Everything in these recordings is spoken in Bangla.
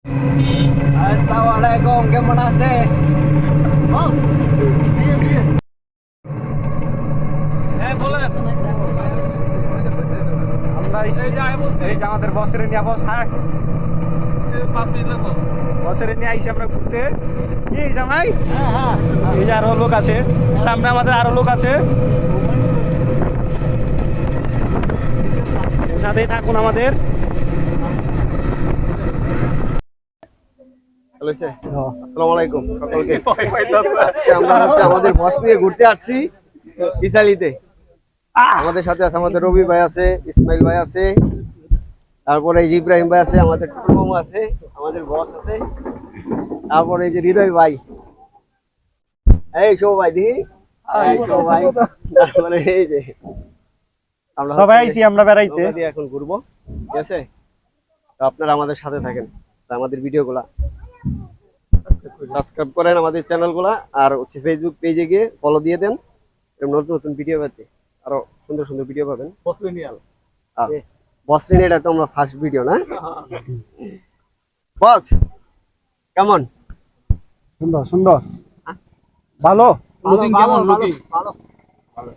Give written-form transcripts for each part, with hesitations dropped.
Assalamualaikum, কেমন আছে? এই যে আমাদের বসের নিয়ে বস, হ্যাঁ 5 মিনিট লাগবে। বসের নিয়ে আইছি আমরা ঘুরতে। এই জামাই, এই যে আরো লোক আছে, সামনে আমাদের আরো লোক আছে, সাথেই থাকুন আমাদের। আসসালামু আলাইকুম সকলকে। আজকে আমরা আমাদের বস নিয়ে ঘুরতে আসছি ইসালিতে। আমাদের সাথে আছে আমাদের রবি ভাই আছে, ইসমাইল ভাই আছে, তারপরে এই যে ইব্রাহিম ভাই আছে, আমাদের টুটু মামু আছে, আমাদের বস আছে, তারপরে এই যে হৃদয় ভাই, এই শো ভাই দেখি, এই শো ভাই, তারপরে এই যে আমরা সবাই আইছি আমরা বেড়াইতে, এখন ঘুরবো, ঠিক আছে? তো আপনারা আমাদের সাথে থাকেন, আমাদের ভিডিওগুলা সাবস্ক্রাইব করেন, আমাদের চ্যানেলগুলা, আর হচ্ছে ফেসবুক পেজে গিয়ে ফলো দিয়ে দেন, নতুন নতুন ভিডিও পেতে আরো সুন্দর সুন্দর ভিডিও পাবেন। বসরিন এটা তো আমরা ফার্স্ট ভিডিও না? বস কেমন? সুন্দর সুন্দর, ভালো লুকিং, কেমন লুকিং? ভালো ভালো।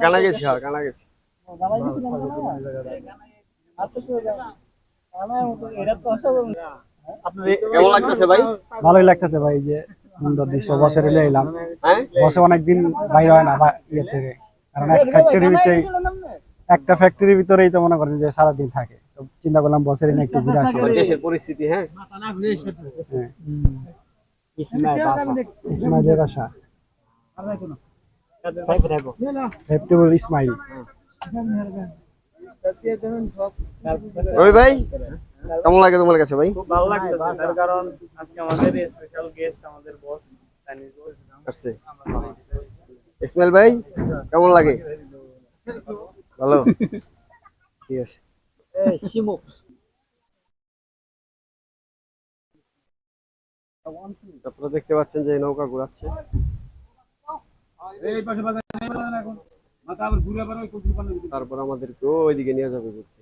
কানা গেছি, হ্যাঁ কানা গেছি। কেমন লাগতেছে ভাই? ভালোই লাগতেছে ভাই, যে সুন্দর দৃশ্য। বসে রেলে এলাম, বসে অনেকদিন বাইরে হয় না ইয়ে থেকে, কারণ একটা ফ্যাক্টরির ভিতরেই তো মনে করেন যে সারাদিন থাকে, তো চিন্তা করলাম বসের এনে একটু ঘুরে আসি। দেশের পরিস্থিতি, হ্যাঁ ইসমাইলের বাসা, ইসমাইল। ওই ভাই কেমন লাগে তোমার কাছে ভাই? খুব ভালো লাগছে, তার কারণ আজকে আমাদের স্পেশাল গেস্ট আমাদের বস আসছে। ইসমাইল ভাই কেমন লাগে? ভালো, ঠিক আছে। এই শিমুক্স আপনারা দেখতে পাচ্ছেন যে নৌকা ঘোরাচ্ছে। তারপর আমাদেরকে ওইদিকে নিয়ে যাবে ঘুরতে।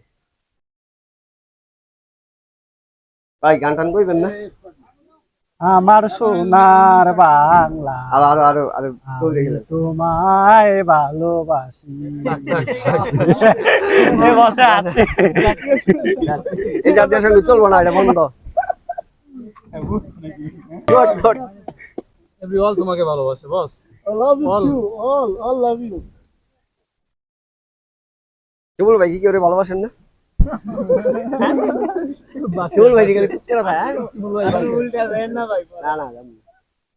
ভাই গান টান কইবেন না? আমার সোনার বাংলা, আরো আরো আরো তোমায় ভালোবাসি। এই জাতীয় সঙ্গে চলবো না, এটা বন্ধ। এভরিওয়ান তোমাকে ভালোবাসে বস। I love you too. All love you. শিমুল ভাই কি করে ভালোবাসেন না? শিমুল ভাই কি করে কুত্তেরা ভাই? শিমুল ভাই উল্টা দেন না ভাই। না না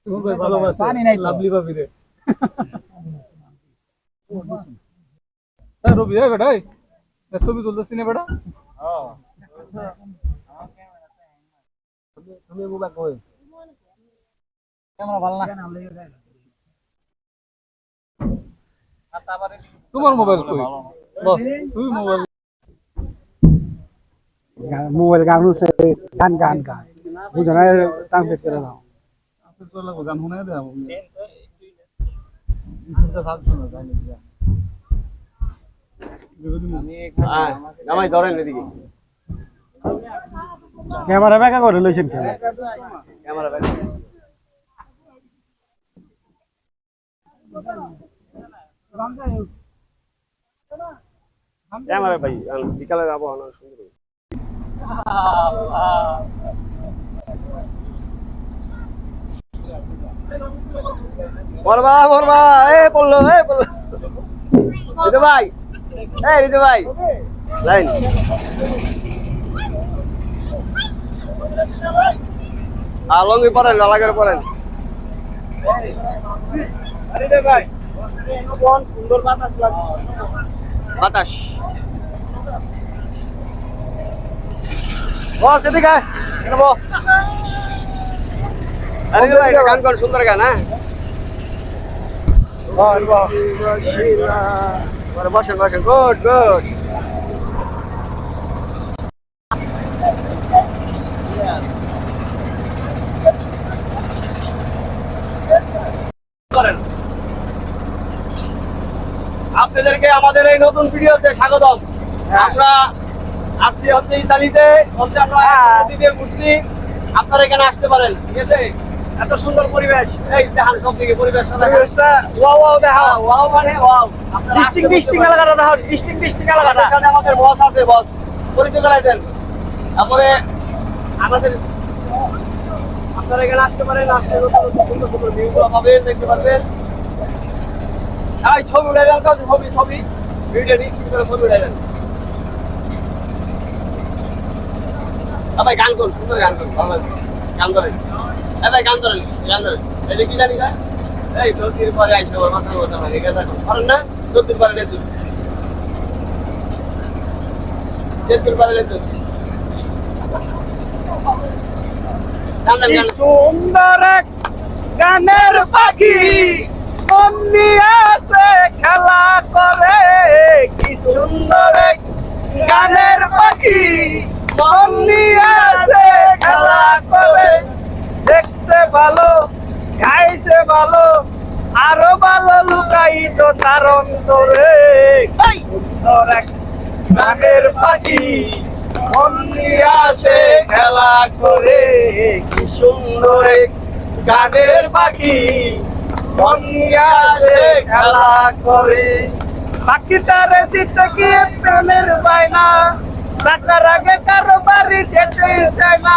শিমুল ভাই ভালোবাসে, পানি নাই লাভলি কফি রে। রবি ভাই বেটা, এই ছবি তুলতেছিস না বেটা? হ্যাঁ তুমি মোবাইল কই? ক্যামেরা ভালো না, তোমার মোবাইল কই বস? তুমি মোবাইল গান হচ্ছে, গান গান গান বুঝো না, ট্রান্সলেট করে দাও। গান শুনে দেবো জামাই ধরেন এদিকে। ক্যামেরা ব্যাকা করে লইছেন, ক্যামেরা ব্যাকা ক্যামেরা ভাই বিকালের আবহাওয়া সুন্দর। মরবা মরবা, এ পড়লো এ পড়লো। রিতু ভাই, এই রিতু ভাই লাইন আলঙ্গি পড়েন, লালা করে পড়েন। সুন্দর বাতাস লাগছে, বাতাস। বস এদিকে গান কর, সুন্দর গান। হ্যাঁ বসেন বসেন, গুড গুড। আপনাদেরকে আমাদের এই নতুন ভিডিওতে স্বাগতম। আমরা আসছি হচ্ছে ইতালিতে, হচ্ছে আমরা দিয়ে ঘুরছি। আপনারা এখানে আসতে পারেন, ঠিক আছে? এত সুন্দর পরিবেশ, এই দেখান সব দিকে পরিবেশটা ওয়াও ওয়াও দেখা, ওয়াও মানে ওয়াও। ডিস্টিং এলাকাটা দেখো, ডিস্টিং এলাকাটা। সাথে আমাদের বস আছে, বস পরিচয় করাই দেন। তারপরে আমাদের আপনারা এখানে আসতে পারেন, আসতে সুন্দর সুন্দর ভিউগুলো পাবেন, দেখতে পারবেন। ছবি উঠে দেন, ছবি ভিডিও ডিসপ্লে করে ছবি উঠে দেন। গান করুন, সুন্দর গান করুন, ভালো লাগবে। গান ধরেন, গান ধরেন, এই যে কি জানি না, এই 2 দিন পরে আইসা মাথা কথা লাগে, ঠিক আছে? পারেন না 2 দিন পরে নেতুন, 2 দিন পরে নেতুন। সুন্দর এক গানের পাখি মন নিয়ে আসে খেলা করে, কি সুন্দর এক গানের পাখি মন নিয়ে আসে খেলা করে। দেখতে ভালো, গাইছে ভালো, আরো ভালো লুকাইত তার অন্তরে। সুন্দর এক গানের পাখি মন নিয়ে আসে খেলা করে, কি সুন্দর এক গানের পাখি মন নিয়ে আসে খেলা করে। পাখিটারে দিতে গিয়ে প্রেমের বায়না, টাকার আগে কারো বাড়ি যেতে চায় না।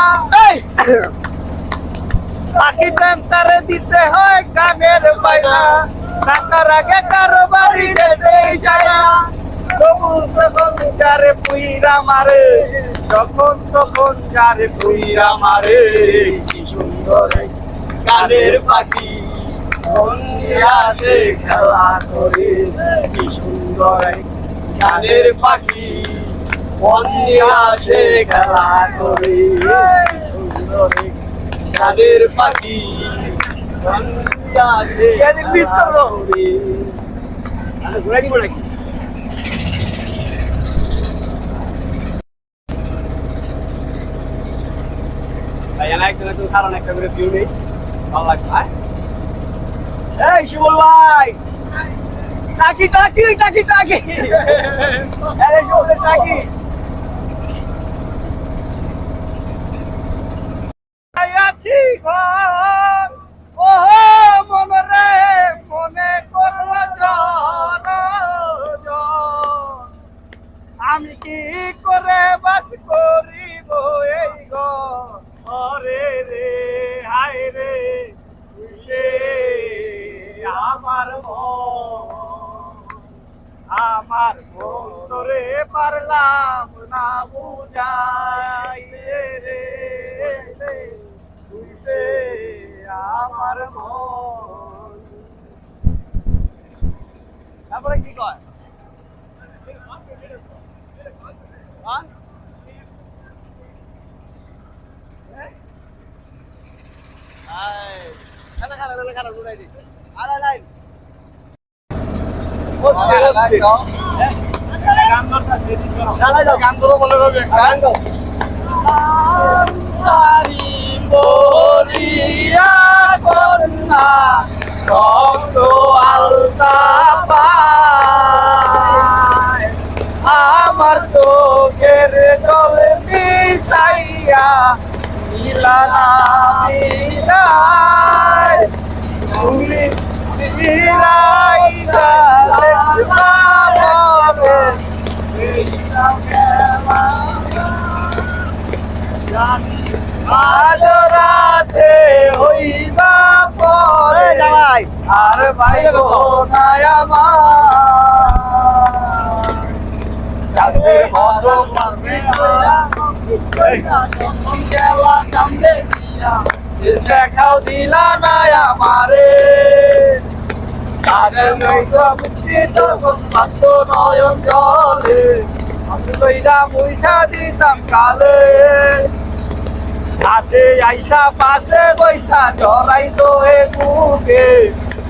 পাখিটা তারে দিতে হয় গানের বায়না, টাকার আগে কারো বাড়ি যেতে চায় না। তবু তখন যারে পুইরা মারে, যখন তখন যারে পুইরা মারে, কি সুন্দর গানের পাখি মন নিয়ে আসে খেলা করে, কি সুন্দর গানের পাখি মন নিয়ে আসে খেলা করে। সুন্দর গানের পাখি মন নিয়ে আসে খেলা করে। ঘুরে দিব নাকি? কারণ একটা করে ভিউ নেই, ভালো লাগবে। এই শিবল ভাই, টাকি টাকি টাকি টাকি, আরে শিবল টাকি। আছি ঘর, ও মনে রে মনে করল আমি কি করে বাস করিব এই ঘরে রে, হায় রে সে আমার মনে পারলাম না বুঝাই রে, তুই সে আমার মন। তারপরে কি কয়? খারাপ উড়াই দিই আর লাইন গান ধরো বলে বলিয়া কন্যা রক্ত আলতা পায়, আমার চোখের জল মিশাইয়া মিলানা মিলায়, তুমি মিলাইয়া আজ রাতে হইবা পরে যাই আর ভাই নাই আমার দেখাও দিলা নাই আমারে, নয়ন জলে আমি কইরা মুইঠা দিতাম কালে, হাতে আইসা পাশে বৈশা জড়াই তো এ বুকে,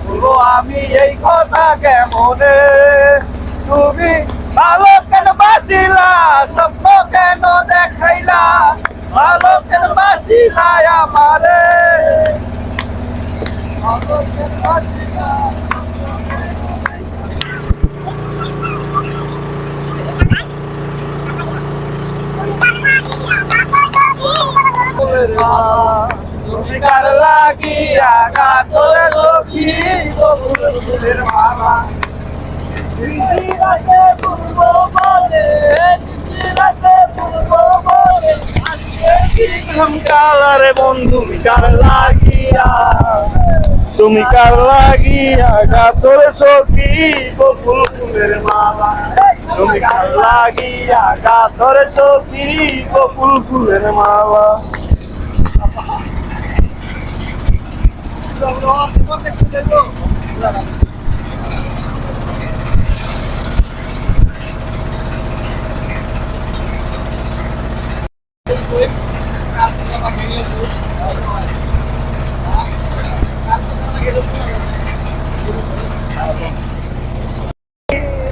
বলো আমি এই কথা কেমনে, তুমি ভালো কেন বাসিলা স্বপ্ন কেন দেখাইলা, ভালো কেন বাসিলা আমারে, ভালো কেন বাসিলা। তুমি কার লাগিয়া কাতরে সখী বকুল ফুলের মালা রাতে পূর্ব বলে রাতে পূর্ব বলে কালারে বন্ধু কার লাগিয়া তুমি কার লাগিয়া কাতরে সখী বকুল ফুলের মালা তুমি কার লাগিয়া কাতরে সখী বকুল ফুলের মালা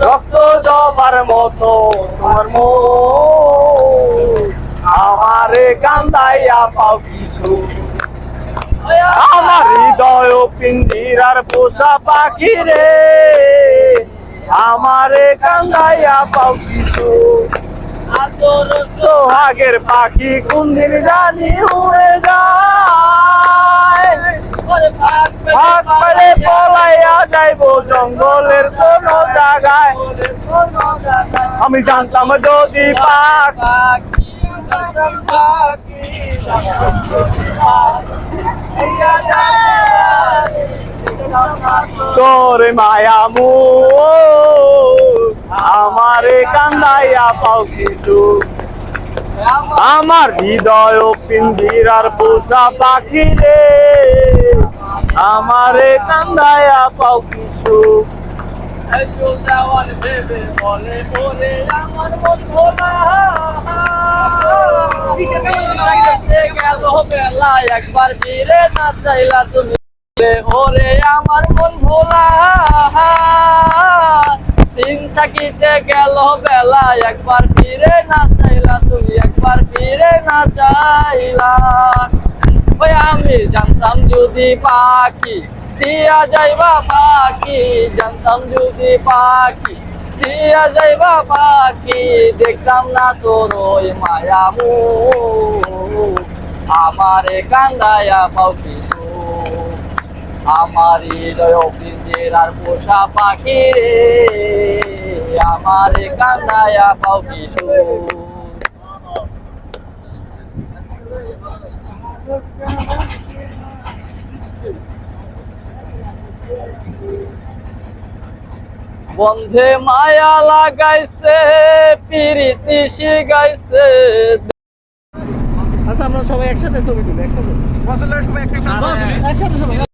রক্ত জবার মতো তোমার মন আমারে কান্দাইয়া পাও কিছু আমার হৃদয় পিঞ্জিরার পোষা পাখি রে আমারে কান্দাইয়া পাও কিছু সোহাগের পাখি কোন দিন জানি উড়ে যায় ভাগ পেলে পলাইয়া যাইব জঙ্গলের কোন জায়গায় আমি জানতাম যদি তোর মায়ামু আমারে কান্দাইয়া পাও কিছু আমার হৃদয় পিঞ্জিরার পোষা পাখি রে আমারে কান্দাইয়া পাও কিছু একবার ফিরে না চাইলা তুমি ওরে আমার মন ভোলা দিন থাকিতে গেল বেলা একবার ফিরে না চাইলা তুমি একবার ফিরে না চাইলা ওই আমি জানতাম যদি পাখি দিয়া যাইবা পাখি জানতাম যদি পাখি দিয়া যাইবা পাখি দেখতাম না তোর ওই মায়ামু আমারে কান্দাইয়া পাও কিছু আমার হৃদয় পিঞ্জিরার পোষা পাখি রে আমারে কান্দাইয়া পাও কিছু বন্ধে মায়া লাগাইছে পিরিতি শিখাইছে আচ্ছা আমরা সবাই একসাথে ছবি তুলি একসাথে সবাই একসাথে